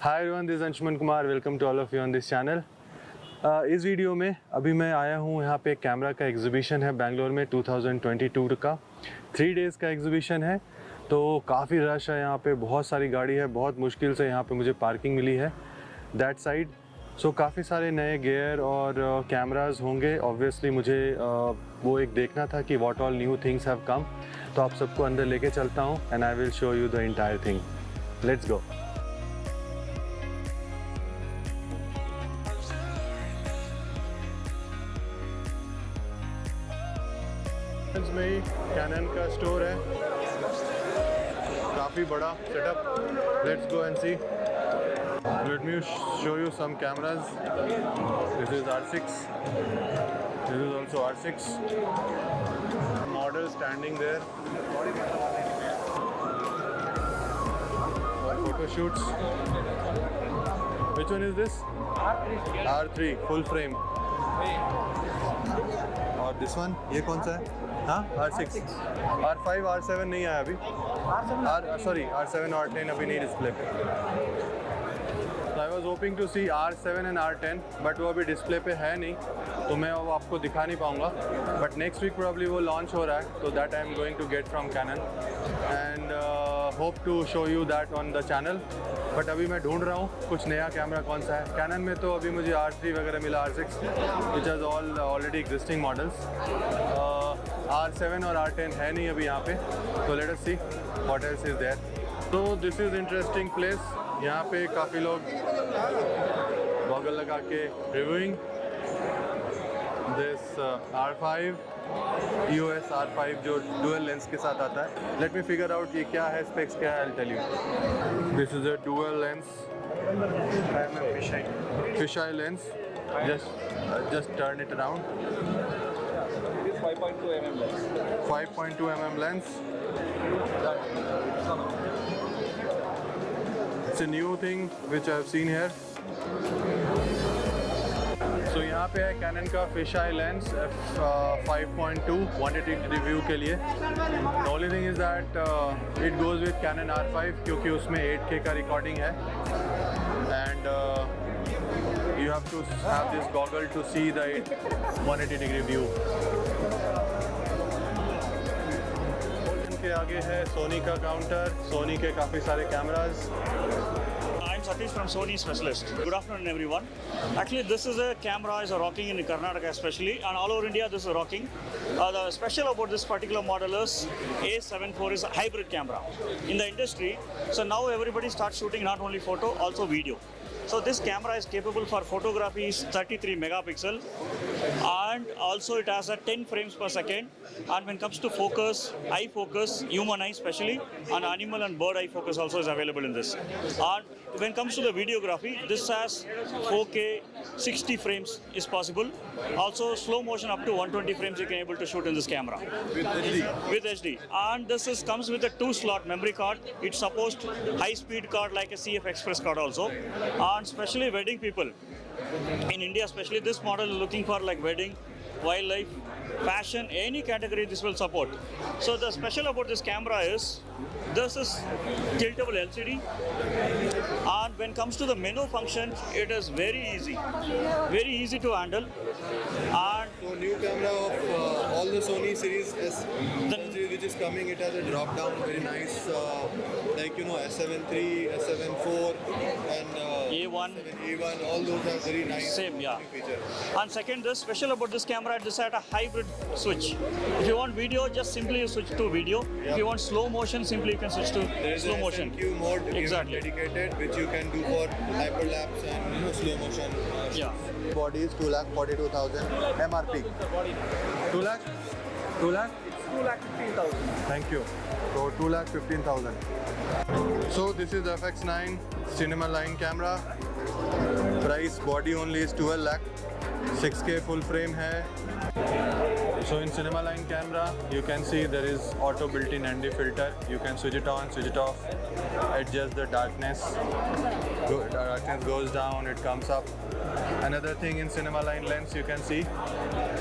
Hi everyone, this Anshuman Kumar. Welcome to all of you on this channel. इस video में अभी मैं आया हूँ यहाँ पे कैमरा का एग्जीबिशन है बैंगलोर में 2022 का 3 डेज़ का एग्जीबिशन है। तो काफ़ी रश है यहाँ पे, बहुत सारी गाड़ी है, बहुत मुश्किल से यहाँ पे मुझे पार्किंग मिली है दैट साइड। सो काफ़ी सारे नए गियर और कैमराज होंगे। ऑब्वियसली मुझे वो एक देखना था कि what all new things have come. तो आप सबको अंदर लेके चलता हूँ and I will show you the entire thing. Let's go. में ही कैनन का स्टोर है, काफ़ी बड़ा setup. Let's go and see. Let me show you some cameras. This is R6, this is also R6 model standing there for photo shoots. Which one is this? R3 full frame. और this one, ये कौन सा है? हाँ, R6, R5, R7 नहीं आया अभी। R7 और R10 अभी नहीं डिस्प्ले पे। I was hoping to see R7 and R10, but वो अभी डिस्प्ले पे है नहीं, तो मैं वो आपको दिखा नहीं पाऊँगा। बट नेक्स्ट वीक प्रॉब्ली वो लॉन्च हो रहा है, तो that I am going to get from Canon and hope to show you that on the channel. But अभी मैं ढूंढ रहा हूँ कुछ नया कैमरा कौन सा है। कैनन में तो अभी मुझे R3 वगैरह मिला, R6 which is already existing models. R7 और R10 है नहीं अभी यहाँ पे, तो let us see what else is there. तो दिस इज़ इंटरेस्टिंग प्लेस। यहाँ पे काफ़ी लोग गॉगल लगा के reviewing this R5 EOS R5 जो डुअल लेंस के साथ आता है। लेट मी फिगर आउट ये क्या है, स्पेक्स क्या है, I will tell you. This is a dual lens, fisheye lens. Just turn it around. 5.2 mm lens. 5.2 mm lens. It's a new thing which I've seen here. So यहाँ पे है cannon का fisheye lens f5.2 180 view के लिए। The only thing is that it goes with Canon R5 क्योंकि उसमें 8K का recording है and you have to have this goggle to see the 180 view. के आगे है सोनी का काउंटर, सोनी के काफ़ी सारे cameras. I'm Satish from Sony Specialist. Good afternoon, everyone. Actually, this is a camera is rocking in Karnataka especially, and all over India this is rocking. The special about this particular model is A74 is a hybrid camera in the industry. So now everybody starts shooting not only photo, also video. So this camera is capable for photography, is 33 megapixel, and also it has a 10 frames per second. And when it comes to focus, eye focus, human eye especially, and animal and bird eye focus also is available in this. And when it comes to the videography, this has 4K 60 frames is possible. Also slow motion up to 120 frames you can able to shoot in this camera. With HD. And this is comes with a 2-slot memory card. It supports high-speed card like a CF Express card also. And especially wedding people in India, especially this model is looking for like wedding, wildlife, fashion, any category this will support. So the special about this camera is this is tiltable LCD, and when it comes to the menu function, it is very easy to handle. And so new camera of all the Sony series S which is coming, it has a drop down, very nice, like you know S7 III, S7 IV and A1, A1, all those are very nice. Same, yeah. Feature. And second, the special about this camera, this had a hybrid switch. If you want video, just simply you switch to video. Yep. If you want slow motion, simply you can switch to there is slow a motion. SNQ mode Exactly. dedicated, which you can do for hyperlapse and slow motion. Yeah. Body is 2,42,000 MRP. 2 lakh? 2 lakh? It's 2,15,000. Thank you. So 2,15,000. So this is FX9 cinema line camera. Price body only is 12 lakh. 6K full frame hai. So in cinema line camera, you can see there is auto built-in ND filter. You can switch it on, switch it off, adjust the darkness. Darkness goes down, it comes up. Another thing in cinema line lens, you can see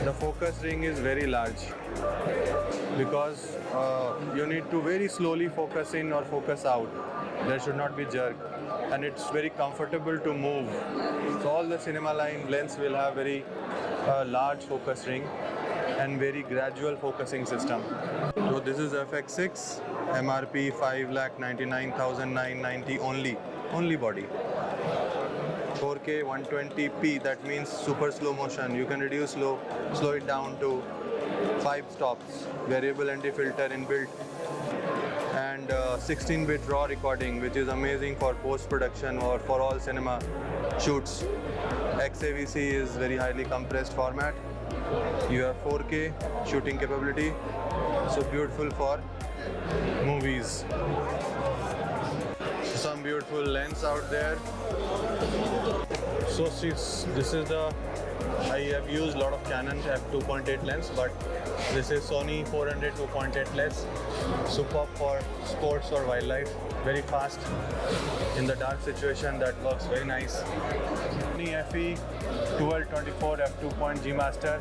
the focus ring is very large because you need to very slowly focus in or focus out. There should not be jerk. and it's very comfortable to move. So all the cinema line lens will have very large focus ring and very gradual focusing system. So this is FX6, MRP 5,99,990 only body. 4K 120p, that means super slow motion. You can reduce slow it down to 5 stops. Variable anti-filter inbuilt, and 16-bit raw recording, which is amazing for post-production or for all cinema shoots. XAVC is very highly compressed format. You have 4K shooting capability, so beautiful for movies. Some beautiful lens out there. So this is I have used a lot of Canon f2.8 lens, but this is Sony 400 2.8 lens. Superb for sports or wildlife. Very fast in the dark situation. That works very nice. Sony FE 1224 f2.G Master,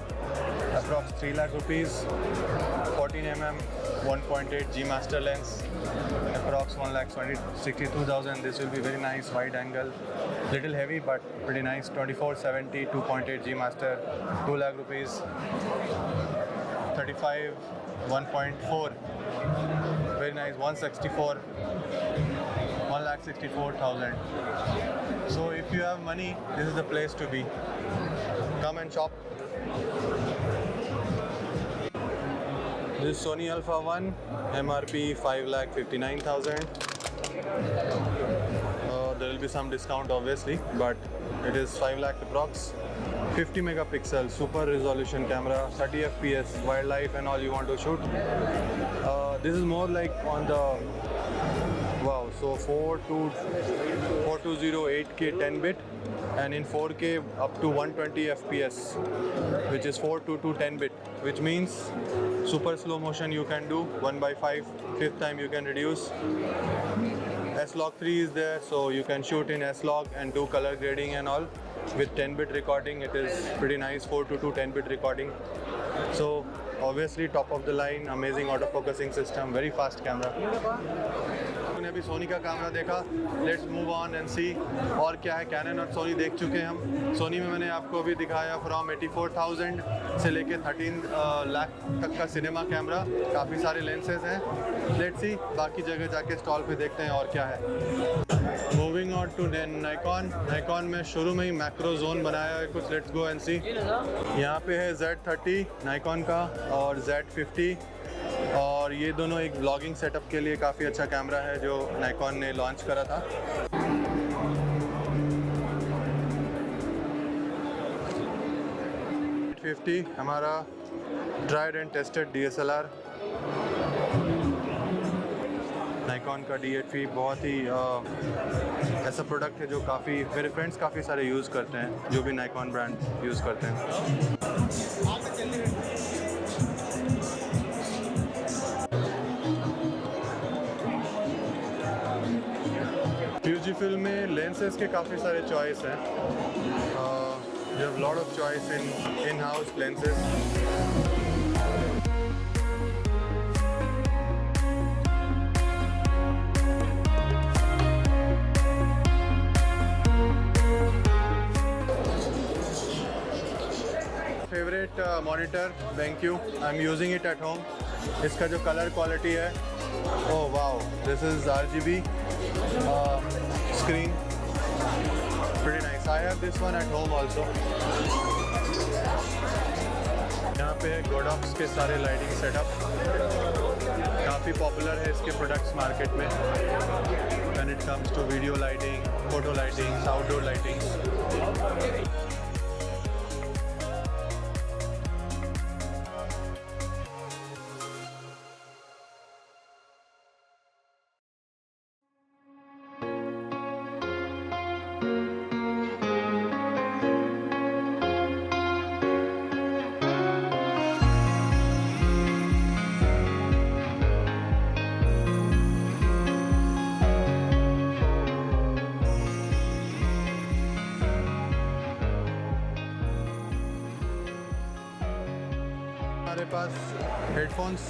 approx 3 lakh rupees. 14mm 1.8 G Master lens, approx 1,62,000. This will be very nice, wide angle, little heavy but pretty nice. 2470 2.8 G Master, 2 lakh rupees. 35 1.4, very nice, 1,64,000. So if you have money, this is the place to be. Come and shop. This is Sony Alpha 1, MRP 5,59,000. There will be some discount obviously, but it is 5 lakh approx. 50 megapixel super resolution camera, 30 fps, wildlife and all you want to shoot. This is more like on the wow, so 4208 8K 10-bit, and in 4K up to 120 fps, which is 422 10-bit, which means super slow motion you can do 1/5, fifth time you can reduce. S-Log 3 is there, so you can shoot in S-Log and do color grading and all. With 10-bit recording, it is pretty nice, 422 10-bit recording. So obviously top of the line, amazing autofocusing system, very fast camera. हमने अभी सोनी का camera देखा, let's move on and सी और क्या है। Cannon और सोनी देख चुके हैं हम। सोनी में मैंने आपको अभी दिखाया फ्रॉम 84,000 से लेके 13 लाख तक का सिनेमा कैमरा, काफ़ी सारे लेंसेज हैं। लेट्स सी बाकी जगह जाके स्टॉल पे देखते हैं और क्या है। मूविंग ऑन टू नाइकॉन में शुरू में ही मैक्रो जोन बनाया है कुछ, लेट्स गो एंड सी। यहाँ पे है Z30 नाइकॉन का और Z50, और ये दोनों एक ब्लॉगिंग सेटअप के लिए काफ़ी अच्छा कैमरा है जो नाइकॉन ने लॉन्च करा था। Z50 हमारा tried and tested DSLR, Nikon का D8V बहुत ही ऐसा प्रोडक्ट है जो काफ़ी मेरे फ्रेंड्स काफ़ी सारे यूज़ करते हैं, जो भी नाइकॉन ब्रांड यूज़ करते हैं। Fujifilm में lenses के काफ़ी सारे चॉइस हैं। You have lot of choice in house lenses. Favorite monitor BenQ. I'm using it at home. इसका जो कलर क्वालिटी है, oh wow, this is RGB screen, pretty nice. I have this one at home also. यहाँ पे है Godox के सारे lighting setup, काफ़ी popular है इसके प्रोडक्ट्स मार्केट में when it comes to video lighting, photo lighting, outdoor lighting. हमारे पास हेडफोन्स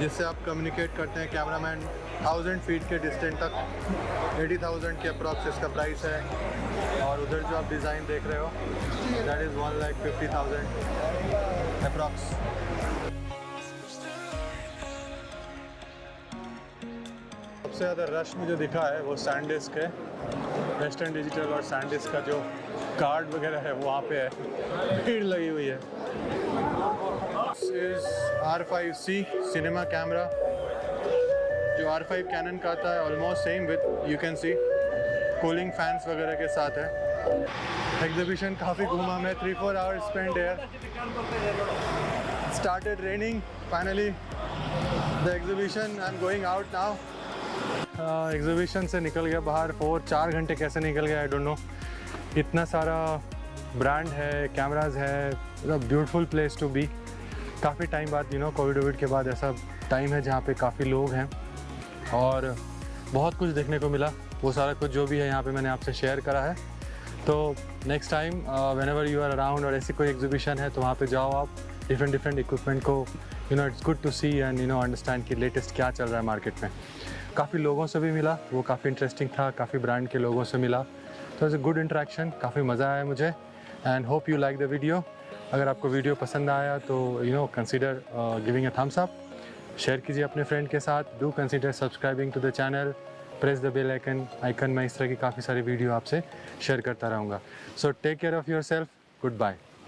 जिससे आप कम्युनिकेट करते हैं कैमरामैन 1000 फीट के डिस्टेंस तक 80,000 के अप्रॉक्स इसका प्राइस है। और उधर जो आप डिज़ाइन देख रहे हो दैट इज़ 1,50,000 अप्रॉक्स। सबसे ज़्यादा रश मुझे दिखा है वो सैनडिस्क है, वेस्टर्न डिजिटल और सैनडिस्क का जो कार्ड वगैरह है वो वहाँ पे है, भीड़ लगी हुई है। इस R5C सिनेमा कैमरा जो R5 कैनन का आता है, almost same with you can see cooling fans वगैरह के साथ है। एग्जीबिशन काफ़ी घूमा मैं, 3-4 hours spend here. Started raining finally the exhibition, I am going out now. Exhibition से निकल गया बाहर, 4 घंटे कैसे निकल गया आई डोंट नो। इतना सारा ब्रांड है, कैमराज है, ब्यूटीफुल प्लेस टू बी। काफ़ी टाइम बाद कोविड के बाद ऐसा टाइम है जहाँ पे काफ़ी लोग हैं और बहुत कुछ देखने को मिला। वो सारा कुछ जो भी है यहाँ पे मैंने आपसे शेयर करा है। तो next time whenever you are around और ऐसी कोई एग्जीबिशन है तो वहाँ पे जाओ आप, डिफरेंट इक्विपमेंट को it's good to see and understand कि लेटेस्ट क्या चल रहा है मार्केट में। काफ़ी लोगों से भी मिला, वो काफ़ी इंटरेस्टिंग था, काफ़ी ब्रांड के लोगों से मिला, तो इट्स अ गुड इंटरेक्शन, काफ़ी मज़ा आया मुझे and hope you like the video. अगर आपको वीडियो पसंद आया तो consider giving a thumbs up, share कीजिए अपने फ्रेंड के साथ, do consider subscribing to the channel, press the bell icon. मैं इस तरह की काफ़ी सारी वीडियो आपसे शेयर करता रहूँगा। So take care of yourself, good bye.